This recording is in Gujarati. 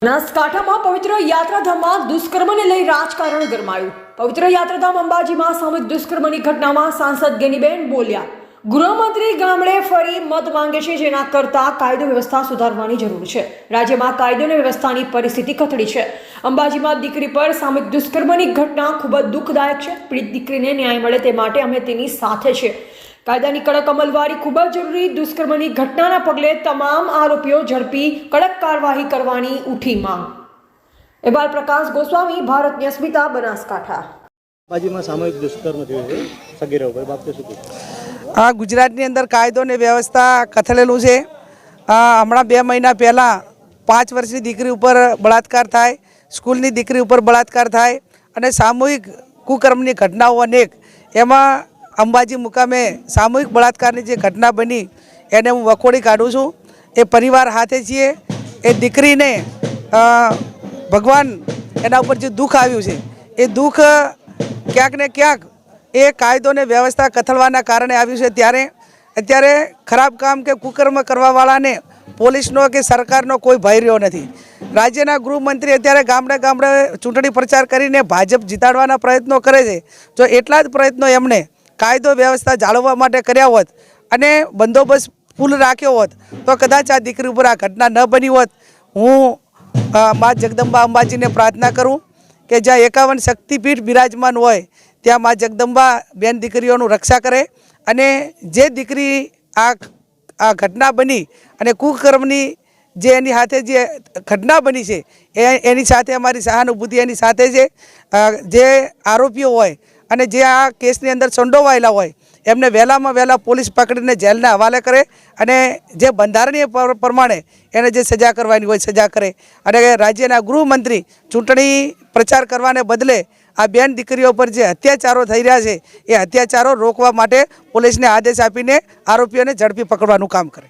બનાસકાંઠામાં પવિત્ર યાત્રાધામમાં દુષ્કર્મને લઈ રાજકારણ ગરમાયું। પવિત્ર યાત્રાધામ અંબાજીમાં સામૂહિક દુષ્કર્મની ઘટનામાં સાંસદ ગેનીબેન બોલ્યા। ગૃહમંત્રી ગામડે ફરી મત માંગે છે, જેના કરતા કાયદો વ્યવસ્થા સુધારવાની જરૂર છે। રાજ્યમાં કાયદો અને વ્યવસ્થાની પરિસ્થિતિ કથળી છે। અંબાજીમાં દીકરી પર સામૂહિક દુષ્કર્મની ઘટના ખૂબ જ દુઃખદાયક છે। પીડિત દીકરીને ન્યાય મળે તે માટે અમે તેની સાથે છે। કાયદાની કડક અમલવારી ખૂબ જ જરૂરી। દુષ્કર્મની ઘટનાના પગલે તમામ આરોપીઓ ઝડપી કડક કાર્યવાહી કરવાની ઉઠી માંગ। અહેવાલ પ્રકાશ ગોસ્વામી, ભારત સ્મિતા, બનાસકાંઠા। અંબાજીમાં સામૂહિક દુષ્કર્મ થયું છે સગીરા ઉપર, બાબતે શું કહેશો? આ ગુજરાતની અંદર કાયદો અને વ્યવસ્થા કથળેલું છે। હમણાં 2 મહિના પહેલાં 5 વર્ષની દીકરી ઉપર બળાત્કાર થાય, સ્કૂલની દીકરી ઉપર બળાત્કાર થાય અને સામૂહિક કુકર્મની ઘટનાઓ અનેક। એમાં અંબાજી મુકામે સામૂહિક બળાત્કારની જે ઘટના બની એને હું વખોડી કાઢું છું। એ પરિવાર હાથે છીએ। એ દીકરીને ભગવાન એના ઉપર જે દુઃખ આવ્યું છે એ દુઃખ ક્યાંક ને ક્યાંક એ કાયદો ને વ્યવસ્થા કથળવાના કારણે આવ્યું છે। ત્યારે અત્યારે ખરાબ કામ કે કુકર્મ કરવાવાળાને પોલીસનો કે સરકારનો કોઈ ભય રહ્યો નથી। રાજ્યના ગૃહમંત્રી અત્યારે ગામડે ગામડે ચૂંટણી પ્રચાર કરીને ભાજપ જીતાડવાના પ્રયત્નો કરે છે। જો એટલા જ પ્રયત્નો એમણે કાયદો વ્યવસ્થા જાળવવા માટે કર્યા હોત અને બંદોબસ્ત ફૂલ રાખ્યો હોત તો કદાચ આ દીકરી ઉપર આ ઘટના ન બની હોત। હું મા જગદંબા અંબાજીને પ્રાર્થના કરું કે જ્યાં 51 શક્તિપીઠ બિરાજમાન હોય ત્યાં મા જગદંબા બેન દીકરીઓનું રક્ષા કરે અને જે દીકરી આ ઘટના બની અને કુકર્મની જે એની સાથે જે ઘટના બની છે એની સાથે અમારી સહાનુભૂતિ એની સાથે છે। જે આરોપીઓ હોય અને જે આ કેસની અંદર સંડોવાયેલા હોય એમને વહેલામાં વહેલા પોલીસ પકડીને જેલના હવાલે કરે અને જે બંધારણીય પ્રમાણે એને જે સજા કરવાની હોય સજા કરે। અને રાજ્યના ગૃહમંત્રી ચૂંટણી પ્રચાર કરવાને બદલે આ બેન દીકરીઓ પર જે અત્યાચારો થઈ રહ્યા છે એ અત્યાચારો રોકવા માટે પોલીસને આદેશ આપીને આરોપીઓને ઝડપી પકડવાનું કામ કરે।